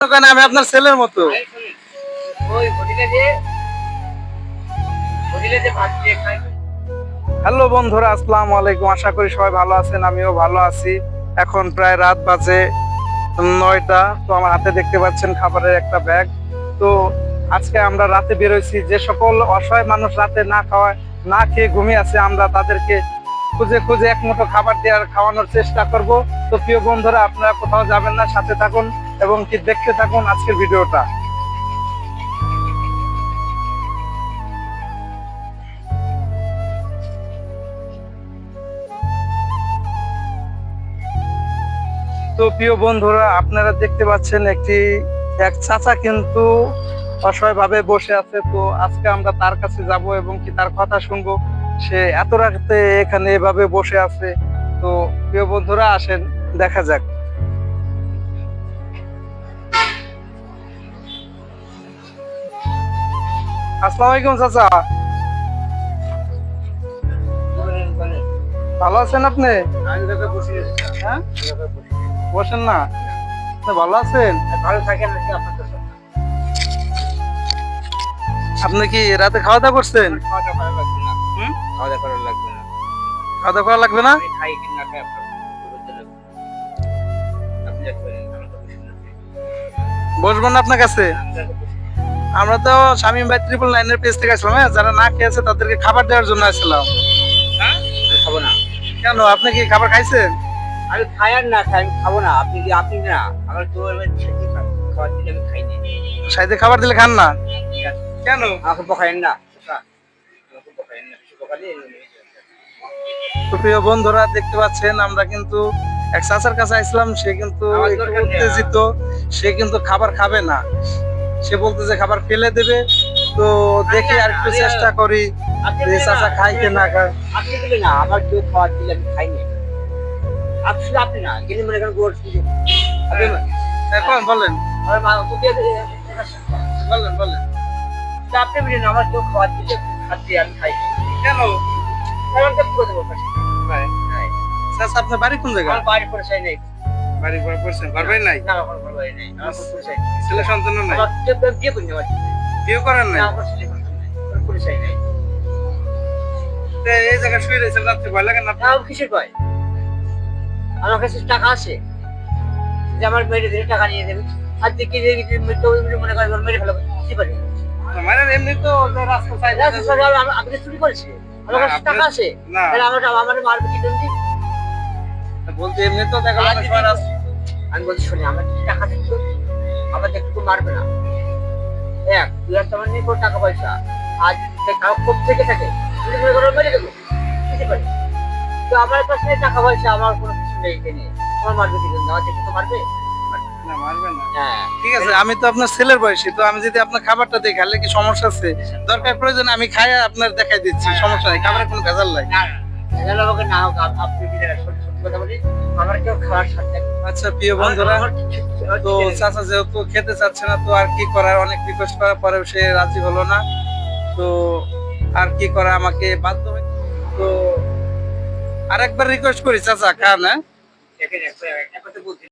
আমি আপনার ছেলের মতো। হ্যালো বন্ধুরা, আসসালামু আলাইকুম। আশা করি সবাই ভালো আছেন, আমিও ভালো আছি। এখন প্রায় রাত বাজে 9টা। তো আমার হাতে দেখতে পাচ্ছেন খাবারের একটা ব্যাগ। তো আজকে আমরা রাতে বেরোইছি, যে সকল অসহায় মানুষ রাতে না খেয়ে ঘুমিয়ে আছে, আমরা তাদেরকে খুঁজে খুঁজে এক মুঠো খাবার দেওয়ার খাওয়ানোর চেষ্টা করব। তো প্রিয় বন্ধুরা, আপনারা কোথাও যাবেন না, সাথে থাকুন এবং কি দেখতে থাকুন আজকের ভিডিওটা। তো প্রিয় বন্ধুরা, আপনারা দেখতে পাচ্ছেন এক চাচা কিন্তু অসহায় ভাবে বসে আছে। তো আজকে আমরা তার কাছে যাব এবং কি তার কথা শুনবো। সে এত রাতে এখানে এভাবে বসে আছে। তো প্রিয় বন্ধুরা, আসেন দেখা যাক। আসসালামু আলাইকুম চাচা, ভালো আছেন আপনি? হ্যাঁ, বসেন না, আপনি ভালো আছেন? ভালো থাকেন নাকি? আপনি কি রাতে খাওয়া দাওয়া করছেন? খাওয়া দাওয়া করা লাগবে না। খাওয়া দাওয়া করা লাগবে না। খাওয়া দাওয়া করা লাগবে না? আমি খাই কি না খাই আপনার বুঝতে লাগবে। আপনি যা করেন আমি তো বুঝি না। বসবো না আপনার কাছে? আমরা তো শামীম ভাই 999 পেজ থেকে আসলাম। হ্যাঁ, যারা না খেয়েছে তাদেরকে খাবার দেওয়ার জন্য আসলাম। হ্যাঁ, আমি খাবো না। কেন, আপনি কি খাবার খাইছেন? আমি খাই আর না খাই আমি খাবো না। আপনি না আমার তো সেটি খাবার দিলে আমি খাই নি। সাইডে খাবার দিলে খান না কেন? আমাকে বকায়েন না। আমাকে বকায়েন না। কিছু বকালে তো প্রিয় বন্ধুরা, দেখতে পাচ্ছেন আমরা কিন্তু এক চাচার কাছে আসলাম। সে কিন্তু একটু উত্তেজিত, সে কিন্তু খাবার খাবে না। সে বলতে যে খাবার ফেলে দেবে। তো দেখি আর একটু চেষ্টা করি যে চাচা খাই কি না খায়। আপনি দিলে না আমার কেউ খাবার দিলে আমি খাই নি। আপনি না গেলে মনে করেন গোল সুযোগ এখন বলেন আমার মা তো দিয়ে বলেন বলেন আপনি বলেন আমার কেউ খাবার দিলে খাচ্ছি আমি খাই কেন? কারণ তো পুরো দেবো কাছে চাচা আপনার বাড়ি কোন জায়গা? আমার বাড়ি পরে চাই নাই। বাড়ি ঘর করছেন? ঘর বাড়ি নাই? না আমার ঘর বাড়ি নাই। আমার পুরো চাই ছেলে সন্তান নাই? আমার বিয়ে করি আমার বিয়ে করেন নাই? আমার ছেলে সন্তান নাই। আমার পুরো চাই নাই। তো এই জায়গায় শুয়ে রয়েছেন, রাত্রে ভয় লাগে না? না কিসের ভয়? আমার কাছে টাকা আছে যে আমার মেয়ের দিকে টাকা নিয়ে দেবে। আর দেখি মনে করেন মেরে ফেলাবো কি পারি মানে এমনি তো রাস্তা সাইডে আপনি চুরি করেছে আমার কাছে টাকা আছে না। তাহলে আমার মারবে কি জন্য? বলতে এমনি তো দেখা গেল সবার আছে। আমি বলছি শুনি আমার যদি টাকা থাকতো আমার একটু মারবে না। এক দুই হাজার আমার নেই কোনো টাকা পয়সা আজ খুব থেকে থাকে যদি মনে করো মেরে দেবো বুঝতে পারি। তো আমার কাছে টাকা পয়সা আমার কোনো কিছু নেই এখানে আমার মারবে কি জন্য? আমার দেখে তো মারবে না, মারবে না। হ্যাঁ ঠিক আছে, আমি তো আপনার ছেলের বয়সী। তো আমি যদি আপনার খাবারটা দিই, খালে কি সমস্যা আছে? দরকার প্রয়োজন আমি খাই আপনার দেখাই দিচ্ছি, সমস্যা নেই। খাবারের কোনো ভেজাল নাই। না না আমাকে না হোক আপনি যদি সত্যি কথা বলি আমার কেউ খাওয়ার সাথে আচ্ছা প্রিয় বন্ধুরা, তো চাচা যেহেতু খেতে চাচ্ছে না, তো আর কি করার, অনেক রিকোয়েস্ট করার পরেও সে রাজি হলো না। তো আর কি করা, আমাকে বাধ্য হয়ে। তো আরেকবার রিকোয়েস্ট করি, চাচা খান। হ্যাঁ, দেখেন এক কথা বলছি